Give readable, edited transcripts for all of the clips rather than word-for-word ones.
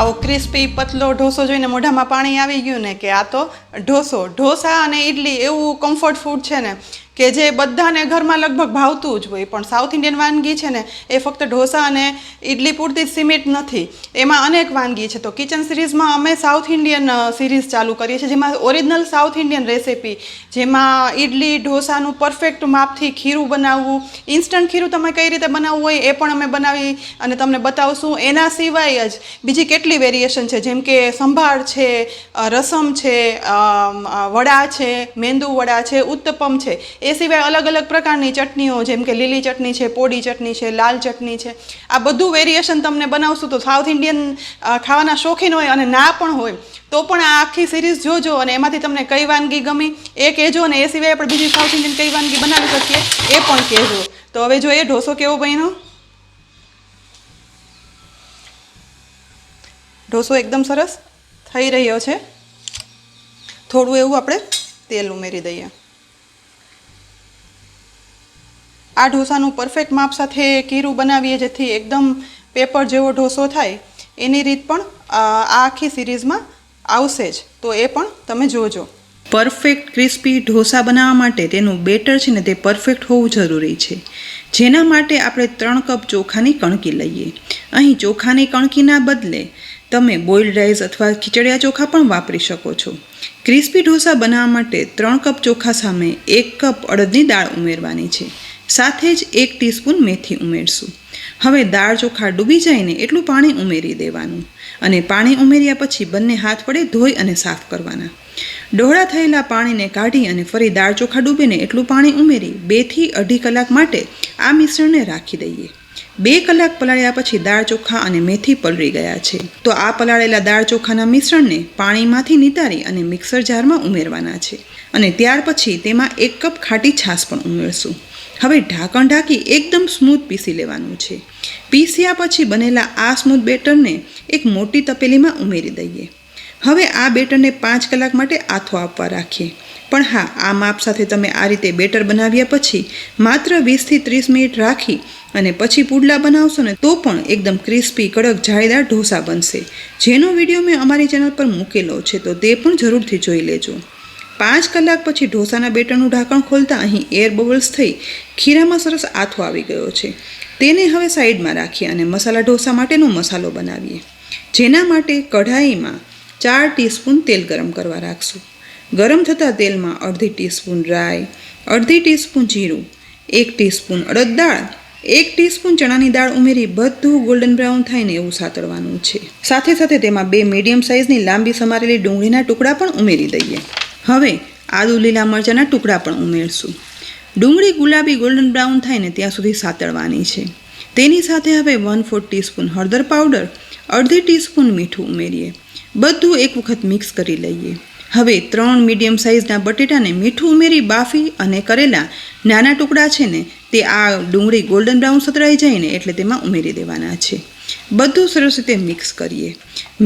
આવો ક્રિસ્પી પતલો ઢોસો જોઈને મોઢામાં પાણી આવી ગયું ને કે આ તો ઢોસા અને ઇડલી એવું કમ્ફર્ટ ફૂડ છે ને કે જે બધાને ઘરમાં લગભગ ભાવતું જ હોય. પણ સાઉથ ઇન્ડિયન વાનગી છે ને એ ફક્ત ઢોસા અને ઇડલી પૂરતી જ સીમિત નથી, એમાં અનેક વાનગી છે. તો કિચન સિરીઝમાં અમે સાઉથ ઇન્ડિયન સિરીઝ ચાલુ કરીએ છીએ, જેમાં ઓરિજિનલ સાઉથ ઇન્ડિયન રેસિપી, જેમાં ઇડલી ઢોસાનું પરફેક્ટ માપથી ખીરું બનાવવું, ઇન્સ્ટન્ટ ખીરું તમે કઈ રીતે બનાવવું હોય એ પણ અમે બનાવી અને તમને બતાવશું. એના સિવાય જ બીજી કેટલી વેરિએશન છે, જેમ કે સંભાળ છે, રસમ છે, વડા છે, મેંદુ વડા છે, ઉત્તપમ છે. એ સિવાય અલગ અલગ પ્રકારની ચટણીઓ, જેમ કે લીલી ચટણી છે, પોડી ચટણી છે, લાલ ચટણી છે. આ બધું વેરિએશન તમને બનાવશું. તો સાઉથ ઇન્ડિયન ખાવાના શોખીન હોય અને ના પણ હોય તો પણ આ આખી સિરીઝ જોજો અને એમાંથી તમને કઈ વાનગી ગમી એ કહેજો, અને એ સિવાય આપણે બીજી સાઉથ ઇન્ડિયન કઈ વાનગી બનાવી શકીએ એ પણ કહેજો. તો હવે જોઈએ ઢોસો કેવો બન્યો. ઢોસો એકદમ સરસ થઈ રહ્યો છે. થોડું એવું આપણે તેલ ઉમેરી દઈએ. આ ઢોસાનું પરફેક્ટ માપ સાથે ખીરું બનાવીએ જેથી એકદમ પેપર જેવો ઢોસો થાય, એની રીત પણ આ આખી સિરીઝમાં આવશે જ, તો એ પણ તમે જોજો. પરફેક્ટ ક્રિસ્પી ઢોસા બનાવવા માટે તેનું બેટર છે ને તે પરફેક્ટ હોવું જરૂરી છે, જેના માટે આપણે 3 કપ ચોખાની કણકી લઈએ. અહીં ચોખાની કણકીના બદલે તમે બોઇલ્ડ રાઈસ અથવા ખીચડિયા ચોખા પણ વાપરી શકો છો. ક્રિસ્પી ઢોસા બનાવવા માટે 3 કપ ચોખા સામે 1 કપ અડદની દાળ ઉમેરવાની છે. સાથે જ 1 ટીસ્પૂન મેથી ઉમેરશું. હવે દાળ ચોખા ડૂબી જાય ને એટલું પાણી ઉમેરી દેવાનું અને પાણી ઉમેર્યા પછી બંને હાથ વડે ધોઈ અને સાફ કરવાના. ડહોળા થયેલા પાણીને કાઢી અને ફરી દાળ ચોખા ડૂબે ને એટલું પાણી ઉમેરી 2 થી 2.5 કલાક માટે આ મિશ્રણને રાખી દઈએ. 2 કલાક પલાળ્યા પછી દાળ ચોખા અને મેથી પલળી ગયા છે. તો આ પલાળેલા દાળ ચોખાના મિશ્રણને પાણીમાંથી નિતારી અને મિક્સર જારમાં ઉમેરવાના છે અને ત્યાર પછી તેમાં 1 કપ ખાટી છાશ પણ ઉમેરશું. હવે ઢાંકણ ઢાંકી એકદમ સ્મૂથ પીસી લેવાનું છે. પીસ્યા પછી બનેલા આ સ્મૂથ બેટરને એક મોટી તપેલીમાં ઉમેરી દઈએ. હવે આ બેટરને 5 કલાક માટે આથો આપવા રાખીએ. પણ હા, આ માપ સાથે તમે આ રીતે બેટર બનાવ્યા પછી માત્ર 20 થી 30 મિનિટ રાખી અને પછી પુડલા બનાવશો ને તો પણ એકદમ ક્રિસ્પી કડક જાળીદાર ઢોસા બનશે, જેનો વિડીયો મેં અમારી ચેનલ પર મૂકેલો છે, તો તે પણ જરૂરથી જોઈ લેજો. 5 કલાક પછી ઢોસાના બેટરનું ઢાંકણ ખોલતા અહીં એર બબલ્સ થઈ ખીરામાં સરસ આથો આવી ગયો છે. તેને હવે સાઈડમાં રાખીએ અને મસાલા ઢોસા માટેનો મસાલો બનાવીએ, જેના માટે કઢાઈમાં 4 ટીસ્પૂન તેલ ગરમ કરવા રાખશું. ગરમ થતાં તેલમાં અડધી ટીસ્પૂન રાઈ, અડધી ટીસ્પૂન જીરું, 1 ટીસ્પૂન અડદ દાળ, 1 ટીસ્પૂન ચણાની દાળ ઉમેરી બધું ગોલ્ડન બ્રાઉન થાય ને એવું સાતળવાનું છે. સાથે સાથે તેમાં 2 મીડિયમ સાઇઝની લાંબી સમારેલી ડુંગળીના ટુકડા પણ ઉમેરી દઈએ. હવે આદુ લીલા મરચાંના ટુકડા પણ ઉમેરશું. ડુંગળી ગુલાબી ગોલ્ડન બ્રાઉન થાય ને ત્યાં સુધી સાતળવાની છે. તેની સાથે હવે 1/4 ટીસ્પૂન હળદર પાવડર, અડધી ટીસ્પૂન મીઠું ઉમેરીએ. બધું એક વખત મિક્સ કરી લઈએ. હવે 3 મીડિયમ સાઇઝના બટેટાને મીઠું ઉમેરી બાફી અને કરેલા નાના ટુકડા છે ને તે આ ડુંગળી ગોલ્ડન બ્રાઉન સતરાઈ જાય ને એટલે તેમાં ઉમેરી દેવાના છે. બધું સરસ રીતે મિક્સ કરીએ.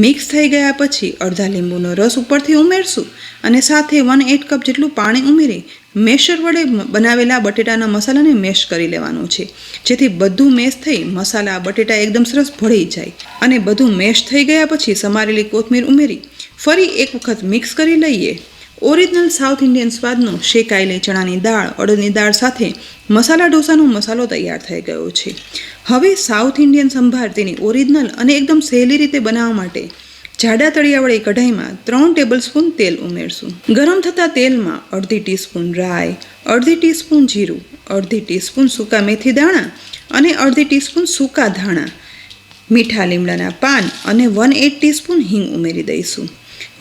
મિક્સ થઈ ગયા પછી અડધા લીંબુનો રસ ઉપરથી ઉમેરશું અને સાથે 1/8 કપ જેટલું પાણી ઉમેરી મેશર વડે બનાવેલા બટેટાના મસાલાને મેશ કરી લેવાનું છે, જેથી બધું મેશ થઈ મસાલા બટેટા એકદમ સરસ ભળી જાય. અને બધું મેશ થઈ ગયા પછી સમારેલી કોથમીર ઉમેરી ફરી એક વખત મિક્સ કરી લઈએ. ઓરિજિનલ સાઉથ ઇન્ડિયન સ્વાદનો શેકાયેલી ચણાની દાળ, અડદની દાળ સાથે મસાલા ઢોસાનો મસાલો તૈયાર થઈ ગયો છે. હવે સાઉથ ઇન્ડિયન સંભાર તેની ઓરિજિનલ અને એકદમ સહેલી રીતે બનાવવા માટે જાડા તળિયાવાળી કઢાઈમાં 3 ટેબલસ્પૂન તેલ ઉમેરશું. ગરમ થતાં તેલમાં અડધી ટીસ્પૂન રાઈ, અડધી ટીસ્પૂન જીરું, અડધી ટીસ્પૂન સૂકા મેથી દાણા અને અડધી ટીસ્પૂન સૂકા ધાણા, મીઠા લીમડાના પાન અને 1/8 ટીસ્પૂન હિંગ ઉમેરી દઈશું.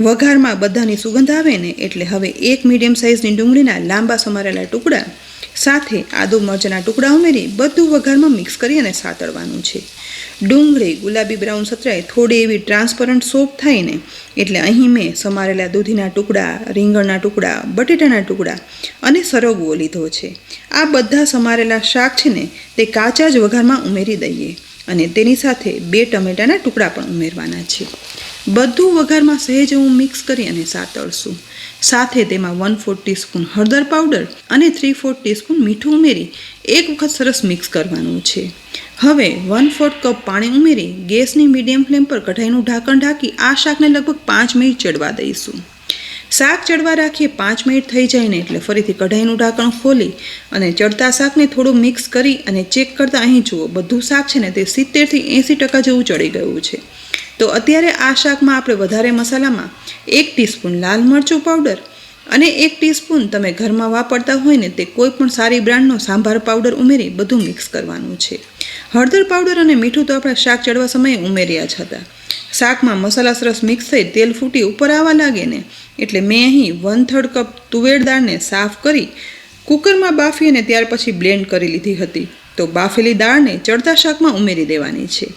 વઘારમાં બધાની સુગંધ આવે ને એટલે હવે 1 મીડિયમ સાઇઝની ડુંગળીના લાંબા સમારેલા ટુકડા સાથે આદુ મરચાંના ટુકડા ઉમેરી બધું વઘારમાં મિક્સ કરી અને સાતળવાનું છે. ડુંગળી ગુલાબી બ્રાઉન સતરાય થોડી એવી ટ્રાન્સપરન્ટ સોફ્ટ થાય ને એટલે અહીં મેં સમારેલા દૂધીના ટુકડા, રીંગણના ટુકડા, બટેટાના ટુકડા અને સરગવો લીધો છે. આ બધા સમારેલા શાક છે ને તે કાચા જ વઘારમાં ઉમેરી દઈએ અને તેની સાથે 2 ટમેટાના ટુકડા પણ ઉમેરવાના છે. બધું વઘારમાં સહેજ એવું મિક્સ કરી અને સાતળશું. સાથે તેમાં 1/4 ટીસ્પૂન હળદર પાવડર અને 3/4 ટીસ્પૂન મીઠું ઉમેરી એક વખત સરસ મિક્સ કરવાનું છે. હવે 1/4 કપ પાણી ઉમેરી ગેસની મીડિયમ ફ્લેમ પર કઢાઈનું ઢાંકણ ઢાંકી આ શાકને લગભગ 5 મિનિટ ચડવા દઈશું. શાક ચડવા રાખીએ 5 મિનિટ થઈ જાય ને એટલે ફરીથી કઢાઈનું ઢાંકણ ખોલી અને ચડતા શાકને થોડું મિક્સ કરી અને ચેક કરતાં અહીં જુઓ બધું શાક છે ને તે 70થી 80% જેવું ચડી ગયું છે. તો અત્યારે આ શાકમાં આપણે વધારે મસાલામાં 1 ટીસ્પૂન લાલ મરચું પાવડર અને 1 ટીસ્પૂન તમે ઘરમાં વાપરતા હોય ને તે કોઈ પણ સારી બ્રાન્ડનો સાંભાર પાવડર ઉમેરી બધું મિક્સ કરવાનું છે. હળદર પાવડર અને મીઠું તો આપણા શાક ચડવા સમયે ઉમેર્યા જ હતા. શાકમાં મસાલા સરસ મિક્સ થઈ તેલ ફૂટી ઉપર આવવા લાગે ને એટલે મેં અહીં 1/3 કપ તુવેર દાળને સાફ કરી કુકરમાં બાફી અને ત્યાર પછી બ્લેન્ડ કરી લીધી હતી. તો બાફેલી દાળને ચડતા શાકમાં ઉમેરી દેવાની છે.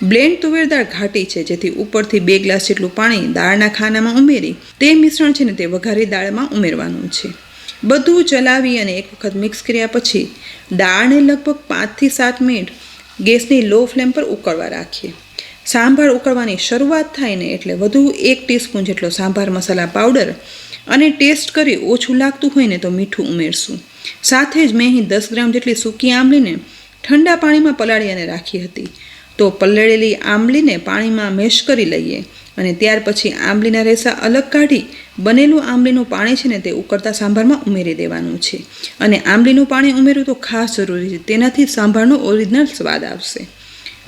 બ્લેન્ડ તુવેર દાળ ઘાટી છે જેથી ઉપરથી 2 ગ્લાસ જેટલું પાણી દાળના ખાનામાં ઉમેરી તે મિશ્રણ છે ને તે વઘારી દાળમાં ઉમેરવાનું છે. બધું ચલાવી અને એક વખત મિક્સ કર્યા પછી દાળને લગભગ 5થી 7 મિનિટ ગેસની લો ફ્લેમ પર ઉકળવા રાખીએ. સાંભાર ઉકળવાની શરૂઆત થાય ને એટલે વધુ 1 ટીસ્પૂન જેટલો સાંભાર મસાલા પાવડર અને ટેસ્ટ કરી ઓછું લાગતું હોય ને તો મીઠું ઉમેરશું. સાથે જ મેં અહીં 10 ગ્રામ જેટલી સૂકી આંબલીને ઠંડા પાણીમાં પલાળી અને રાખી હતી. તો પલળેલી આંબલીને પાણીમાં મેશ કરી લઈએ અને ત્યાર પછી આંબલીના રેસા અલગ કાઢી બનેલું આંબલીનું પાણી છે ને તે ઉકળતા સાંભારમાં ઉમેરી દેવાનું છે. અને આંબલીનું પાણી ઉમેરવું તો ખાસ જરૂરી છે, તેનાથી સાંભારનો ઓરિજિનલ સ્વાદ આવશે.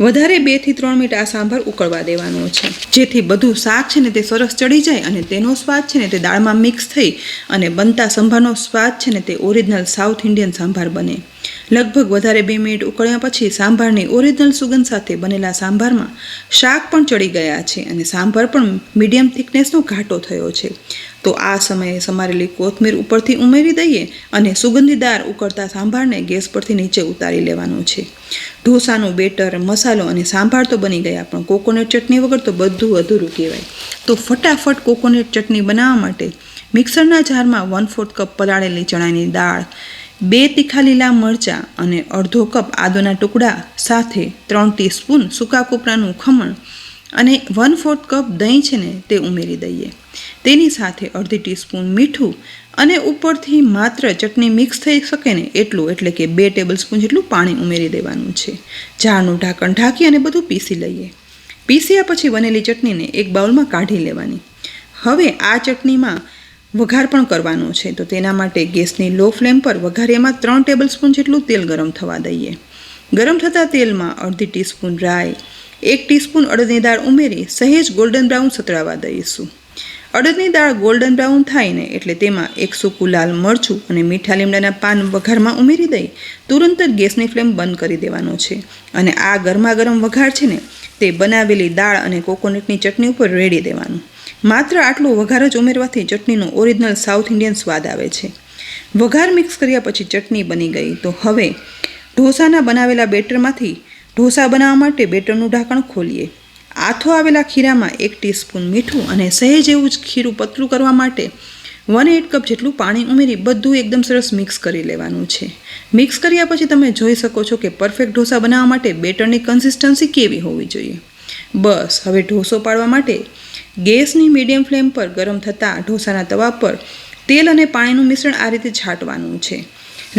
વધારે 2 થી 3 મિનિટ આ સાંભાર ઉકળવા દેવાનો છે જેથી બધું શાક છે ને તે સરસ ચડી જાય અને તેનો સ્વાદ છે ને તે દાળમાં મિક્સ થઈ અને બનતા સંભારનો સ્વાદ છે ને તે ઓરિજિનલ સાઉથ ઇન્ડિયન સાંભાર બને. લગભગ વધારે 2 મિનિટ ઉકળ્યા પછી સાંભારની ઓરિજિનલ સુગંધ સાથે બનેલા સાંભારમાં શાક પણ ચડી ગયા છે અને સાંભાર પણ મીડિયમ થિકનેસનો ઘાટો થયો છે. તો આ સમયે સમારેલી કોથમીર ઉપરથી ઉમેરી દઈએ અને સુગંધીદાર ઉકળતા સાંભારને ગેસ પરથી નીચે ઉતારી લેવાનું છે. ઢોસાનું બેટર, મસાલો અને સાંભાર તો બની ગયા, પણ કોકોનટ ચટણી વગર તો બધું અધૂરું કહેવાય. તો ફટાફટ કોકોનટ ચટણી બનાવવા માટે મિક્સરના જારમાં 1/4 કપ પલાળેલી ચણાની દાળ, 2 તીખા લીલા મરચાં અને અડધો કપ આદુના ટુકડા સાથે 3 ટીસ્પૂન સૂકા કોપરાનું ખમણ અને 1/4 કપ દહીં છે ને તે ઉમેરી દઈએ. તેની સાથે અડધી ટીસ્પૂન મીઠું અને ઉપરથી માત્ર ચટણી મિક્સ થઈ શકે ને એટલું એટલે કે 2 ટેબલસ્પૂન જેટલું પાણી ઉમેરી દેવાનું છે. જારનું ઢાંકણ ઢાંકી અને બધું પીસી લઈએ. પીસ્યા પછી બનેલી ચટણીને એક બાઉલમાં કાઢી લેવાની. હવે આ ચટણીમાં વઘાર પણ કરવાનો છે. તો તેના માટે ગેસની લો ફ્લેમ પર વઘારિયામાં 3 ટેબલસ્પૂન જેટલું તેલ ગરમ થવા દઈએ. ગરમ થતાં તેલમાં અડધી ટીસ્પૂન રાઈ, 1 ટીસ્પૂન અડદની દાળ ઉમેરી સહેજ ગોલ્ડન બ્રાઉન સતળાવા દઈશું. અડદની દાળ ગોલ્ડન બ્રાઉન થાય ને એટલે તેમાં 1 સૂકું લાલ મરચું અને મીઠા લીમડાના પાન વઘારમાં ઉમેરી દઈ તુરંત જ ગેસની ફ્લેમ બંધ કરી દેવાનો છે. અને આ ગરમા ગરમ વઘાર છે ને તે બનાવેલી દાળ અને કોકોનટની ચટણી ઉપર રેડી દેવાનું. માત્ર આટલું વઘાર જ ઉમેરવાથી ચટણીનો ઓરિજિનલ સાઉથ ઇન્ડિયન સ્વાદ આવે છે. વઘાર મિક્સ કર્યા પછી ચટણી બની ગઈ. તો હવે ઢોસાના બનાવેલા બેટરમાંથી ઢોસા બનાવવા માટે બેટરનું ઢાંકણ ખોલીએ. આથો આવેલા ખીરામાં 1 ટીસ્પૂન મીઠું અને સહેજ એવું જ ખીરું પતલું કરવા માટે 1/8 કપ જેટલું પાણી ઉમેરી બધું એકદમ સરસ મિક્સ કરી લેવાનું છે. મિક્સ કર્યા પછી તમે જોઈ શકો છો કે પરફેક્ટ ઢોસા બનાવવા માટે બેટરની કન્સિસ્ટન્સી કેવી હોવી જોઈએ. બસ હવે ઢોસો પાડવા માટે ગેસની મીડિયમ ફ્લેમ પર ગરમ થતાં ઢોસાના તવા પર તેલ અને પાણીનું મિશ્રણ આ રીતે છાંટવાનું છે.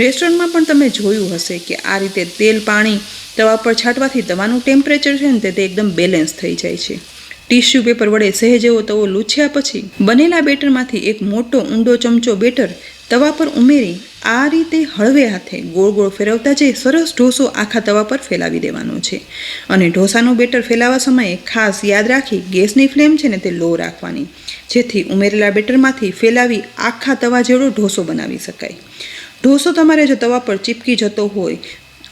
રેસ્ટોરન્ટમાં પણ તમે જોયું હશે કે આ રીતે તેલ પાણી તવા પર છાંટવાથી તવાનું ટેમ્પરેચર છે ને તે એકદમ બેલેન્સ થઈ જાય છે. ટીશ્યુ પેપર વડે સહેજ એવો તવો લૂછ્યા પછી બનેલા બેટરમાંથી એક મોટો ઊંડો ચમચો બેટર તવા પર ઉમેરી આ રીતે હળવે હાથે ગોળ ગોળ ફેરવતા જઈ સરસ ઢોસો આખા તવા પર ફેલાવી દેવાનો છે. અને ઢોસાનું બેટર ફેલાવા સમયે ખાસ યાદ રાખી ગેસની ફ્લેમ છે ને તે લો રાખવાની, જેથી ઉમેરેલા બેટરમાંથી ફેલાવી આખા તવા જેવડો ઢોસો બનાવી શકાય. ઢોસો તમારે જો તવા પર ચીપકી જતો હોય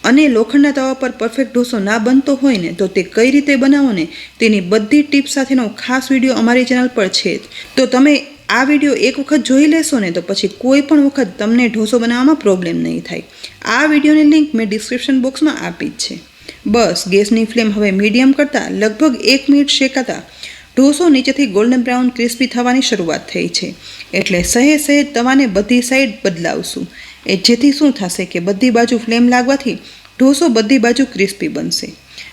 અને લોખંડના તવા પર પરફેક્ટ ઢોસો ના બનતો હોય ને તો તે કઈ રીતે બનાવો ને તેની બધી ટિપ્સ સાથેનો ખાસ વિડીયો અમારી ચેનલ પર છે. તો તમે આ વિડીયો એક વખત જોઈ લેશો ને તો પછી કોઈ પણ વખત તમને ઢોસો બનાવવામાં પ્રોબ્લેમ નહીં થાય. આ વિડીયોની લિંક મેં ડિસ્ક્રિપ્શન બોક્સમાં આપી જ છે. બસ ગેસની ફ્લેમ હવે મીડિયમ કરતાં લગભગ 1 મિનિટ શેકાતા ઢોસો નીચેથી ગોલ્ડન બ્રાઉન ક્રિસ્પી થવાની શરૂઆત થઈ છે. એટલે સહેજ તવાને બધી સાઈડ બદલાવશું જેથી શું થશે કે બધી બાજુ ફ્લેમ લાગવાથી ઢોસો બધી બાજુ ક્રિસ્પી બનશે.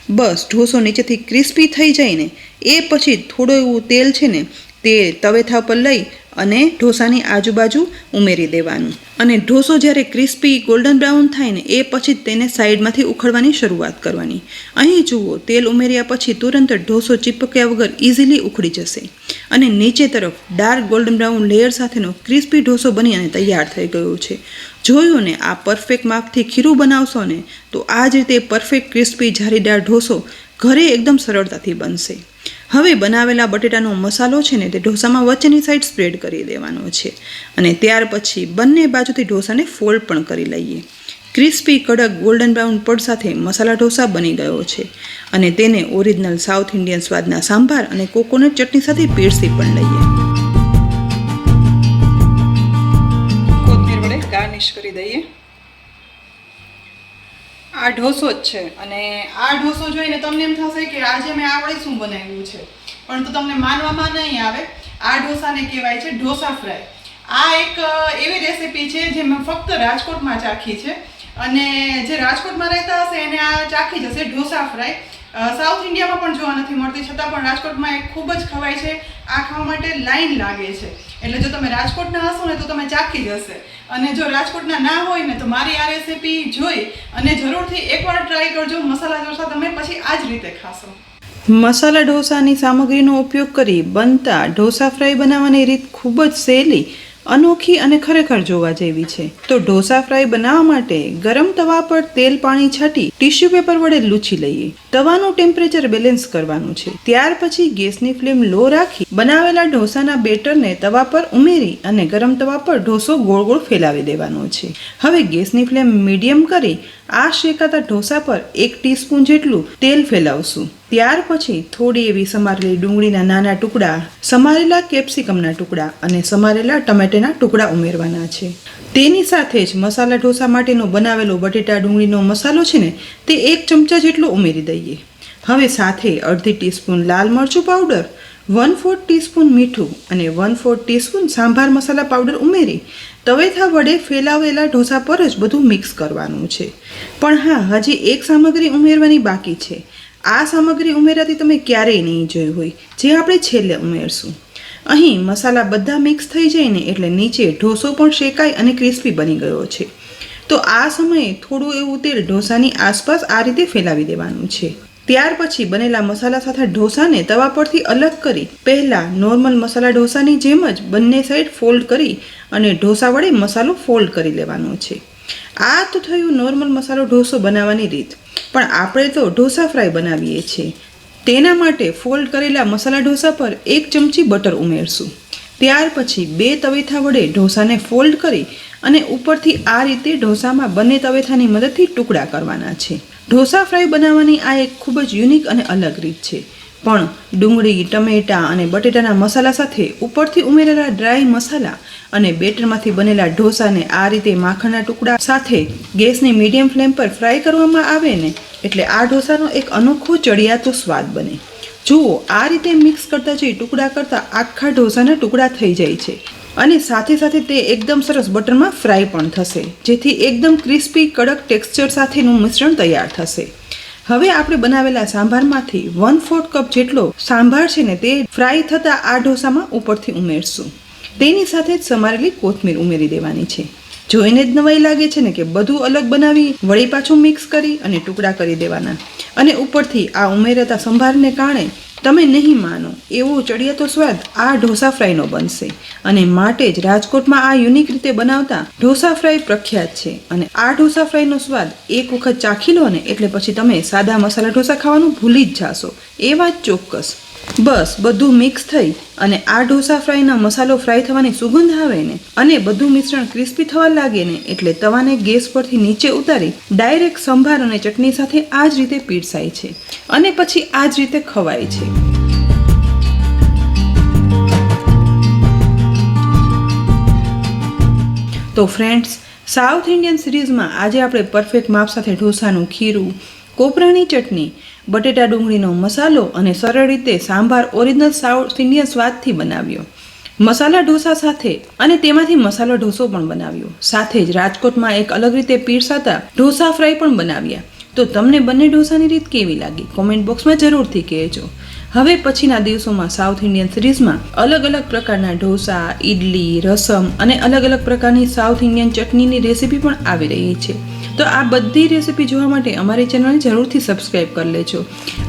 બસ ઢોસો નીચેથી ક્રિસ્પી થઈ જાય ને એ પછી થોડું એવું તેલ છે ને તે તવેથા પર લઈ અને ઢોસાની આજુબાજુ ઉમેરી દેવાનું. અને ઢોસો જ્યારે ક્રિસ્પી ગોલ્ડન બ્રાઉન થાય ને એ પછી તેને સાઈડમાંથી ઉખડવાની શરૂઆત કરવાની. અહીં જુઓ, તેલ ઉમેર્યા પછી તુરંત જ ઢોસો ચીપક્યા વગર ઇઝીલી ઉખડી જશે અને નીચે તરફ ડાર્ક ગોલ્ડન બ્રાઉન લેયર સાથેનો ક્રિસ્પી ઢોસો બની અને તૈયાર થઈ ગયો છે. જોયું ને, આ પરફેક્ટ માપથી ખીરું બનાવશો ને તો આ જ રીતે પરફેક્ટ ક્રિસ્પી જારીદાર ઢોસો ઘરે એકદમ સરળતાથી બનશે. હવે બનાવેલા બટેટાનો મસાલો છે ને તે ઢોસામાં વચ્ચેની સાઈડ સ્પ્રેડ કરી દેવાનો છે અને ત્યાર પછી બંને બાજુથી ઢોસાને ફોલ્ડ પણ કરી લઈએ. ક્રિસ્પી કડક ગોલ્ડન બ્રાઉન પડ સાથે મસાલા ઢોસા બની ગયો છે અને તેને ઓરિજિનલ સાઉથ ઇન્ડિયન સ્વાદના સાંભાર અને કોકોનટ ચટણી સાથે પીરસી પણ લઈએ. કોથમીર વડે ગાર્નિશ કરી દઈએ. આ ઢોસો જ છે અને આ ઢોસો જોઈને તમને એમ થશે કે આજે મેં આ વળી શું બનાવ્યું છે, પરંતુ તમને માનવામાં નહીં આવે. આ ઢોસાને કહેવાય છે ઢોસા ફ્રાય. આ એક એવી રેસીપી છે જે મેં ફક્ત રાજકોટમાં ચાખી છે અને જે રાજકોટમાં રહેતા હશે એને આ ચાખી જશે. ઢોસા ફ્રાય સાઉથ ઇન્ડિયામાં પણ જોવા નથી મળતી, છતાં પણ રાજકોટમાં એક ખૂબ જ ખવાય છે. આ ખાવા માટે લાઈન લાગે છે, એટલે જો તમે રાજકોટના હશો ને તો તમે ચાખી જશે. અને જો રાજકોટના ના હોય ને તો મારી આ રેસીપી જોઈ અને જરૂરથી એકવાર ટ્રાય કરજો. મસાલા ઢોસા તમે પછી આ જ રીતે ખાશો. મસાલા ઢોસાની સામગ્રીનો ઉપયોગ કરી બનતા ઢોસા ફ્રાય બનાવવાની રીત ખૂબ જ સહેલી, અનોખી અને ખરેખર જોવા જેવી છે. તો ઢોસા ફ્રાય બનાવવા માટે ગરમ તવા પર તેલ પાણી છાંટી ટીશ્યુ પેપર વડે લૂછી લઈએ. તવાનું ટેમ્પરેચર બેલેન્સ કરવાનું છે. ત્યાર પછી ગેસની ફ્લેમ લો રાખી બનાવેલા ઢોસાના બેટરને તવા પર ઉમેરી અને ગરમ તવા પર ઢોસો ગોળ ગોળ ફેલાવી દેવાનો છે. હવે ગેસની ફ્લેમ મીડિયમ કરી આ શેકાતા ઢોસા પર 1 ટીસ્પૂન જેટલું તેલ ફેલાવશું. ત્યાર પછી થોડી એવી સમારેલી ડુંગળીના નાના ટુકડા, સમારેલા કેપ્સિકમના ટુકડા અને સમારેલા ટમેટાના ટુકડા ઉમેરવાના છે. તેની સાથે જ મસાલા ઢોસા માટેનો બનાવેલો બટેટા ડુંગળીનો મસાલો છે ને તે 1 ચમચા જેટલો ઉમેરી દઈએ. હવે સાથે અડધી ટીસ્પૂન લાલ મરચું પાવડર, 1/4 ટીસ્પૂન મીઠું અને 1/4 ટીસ્પૂન સાંભાર મસાલા પાવડર ઉમેરી તવેથા વડે ફેલાવેલા ઢોસા પર જ બધું મિક્સ કરવાનું છે. પણ હા, હજી એક સામગ્રી ઉમેરવાની બાકી છે. આ સામગ્રી ઉમેરાથી તમે ક્યારેય નહીં જોઈ હોય, જે આપણે છેલ્લે ઉમેરશું. અહીં મસાલા બધા મિક્સ થઈ જાય ને એટલે નીચે ઢોસો પણ શેકાય અને ક્રિસ્પી બની ગયો છે. તો આ સમયે થોડું એવું તેલ ઢોસાની આસપાસ આ રીતે ફેલાવી દેવાનું છે. ત્યાર પછી બનેલા મસાલા સાથે ઢોસાને તવા પરથી અલગ કરી પહેલાં નોર્મલ મસાલા ઢોસાની જેમ જ બંને સાઈડ ફોલ્ડ કરી અને ઢોસા વડે મસાલો ફોલ્ડ કરી લેવાનો છે. આ તો થયું નોર્મલ મસાલો ઢોસો બનાવવાની રીત. પણ આપણે તો ઢોસા ફ્રાય બનાવીએ છીએ. તેના માટે ફોલ્ડ કરેલા મસાલા ઢોસા પર 1 ચમચી બટર ઉમેરશું. ત્યાર પછી 2 તવેથા વડે ઢોસાને ફોલ્ડ કરી અને ઉપરથી આ રીતે ઢોસામાં બંને તવેથાની મદદથી ટુકડા કરવાના છે. ઢોસા ફ્રાય બનાવવાની આ એક ખૂબ જ યુનિક અને અલગ રીત છે. પણ ડુંગળી, ટમેટાં અને બટેટાના મસાલા સાથે ઉપરથી ઉમેરેલા ડ્રાય મસાલા અને બેટરમાંથી બનેલા ઢોસાને આ રીતે માખણના ટુકડા સાથે ગેસની મીડિયમ ફ્લેમ પર ફ્રાય કરવામાં આવે ને એટલે આ ઢોસાનો એક અનોખો ચડિયાતો સ્વાદ બને. જુઓ, આ રીતે મિક્સ કરતા જઈ ટુકડા કરતાં આખા ઢોસાના ટુકડા થઈ જાય છે અને સાથે સાથે તે એકદમ સરસ બટરમાં ફ્રાય પણ થશે, જેથી એકદમ ક્રિસ્પી કડક ટેક્સચર સાથેનું મિશ્રણ તૈયાર થશે. હવે આપણે બનાવેલા સાંભારમાંથી 1/4 કપ જેટલો સાંભાર છે ને તે ફ્રાય થતાં આ ઢોસામાં ઉપરથી ઉમેરશું. તેની સાથે જ સમારેલી કોથમીર ઉમેરી દેવાની છે. જોઈને જ નવાઈ લાગે છે ને કે બધું અલગ બનાવી વળી પાછું મિક્સ કરી અને ટુકડા કરી દેવાના. અને ઉપરથી આ ઉમેરાતા સંભારને કારણે તમે નહીં માનો એવો ચડિયાતો સ્વાદ આ ઢોસા ફ્રાયનો બનશે. અને માટે જ રાજકોટમાં આ યુનિક રીતે બનાવતા ઢોસા ફ્રાય પ્રખ્યાત છે. અને આ ઢોસા ફ્રાયનો સ્વાદ એક વખત ચાખી લો ને એટલે પછી તમે સાદા મસાલા ઢોસા ખાવાનું ભૂલી જ જાશો, એ વાત ચોક્કસ. બસ બધું મિક્સ થઈ અને આ ઢોસા ફ્રાયના મસાલો ફ્રાય થવાની સુગંધ આવે ને અને બધું મિશ્રણ ક્રિસ્પી થવા લાગે ને એટલે તવાને ગેસ પરથી નીચે ઉતારી ડાયરેક્ટ સંભાર અને ચટણી સાથે આ જ રીતે પીરસાય છે અને પછી આ જ રીતે ખવાય છે. તો ફ્રેન્ડ્સ, સાઉથ ઇન્ડિયન સિરીઝમાં આજે આપણે પરફેક્ટ માપ સાથે ઢોસાનું ખીરું, કોપરાની ચટણી, બટેટા ડુંગળીનો મસાલો અને સરળ રીતે સાંભાર ઓરિજિનલ સાઉથ ઇન્ડિયન સ્વાદથી બનાવ્યો. મસાલા ઢોસા સાથે અને તેમાંથી મસાલો ઢોસો પણ બનાવ્યો. સાથે જ રાજકોટમાં એક અલગ રીતે પીરસાતા ઢોસા ફ્રાય પણ બનાવ્યા. તો તમને બંને ઢોસાની રીત કેવી લાગી કોમેન્ટ બોક્સમાં જરૂરથી કહેજો. હવે પછીના દિવસોમાં સાઉથ ઇન્ડિયન સિરીઝમાં અલગ અલગ પ્રકારના ઢોસા, ઇડલી, રસમ અને અલગ અલગ પ્રકારની સાઉથ ઇન્ડિયન ચટણીની રેસીપી પણ આવી રહી છે. તો આ બધી રેસીપી જોવા માટે અમારી ચેનલને જરૂરથી સબસ્ક્રાઈબ કરી લેજો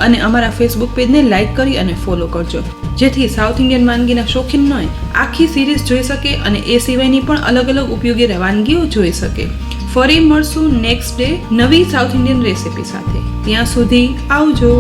અને અમારા ફેસબુક પેજને લાઇક કરી અને ફોલો કરજો, જેથી સાઉથ ઇન્ડિયન વાનગીના શોખીનોએ આખી સિરીઝ જોઈ શકે અને એ સિવાયની પણ અલગ અલગ ઉપયોગી વાનગીઓ જોઈ શકે. ફરી મળશું નેક્સ્ટ ડે નવી સાઉથ ઇન્ડિયન રેસીપી સાથે. ત્યાં સુધી આવજો.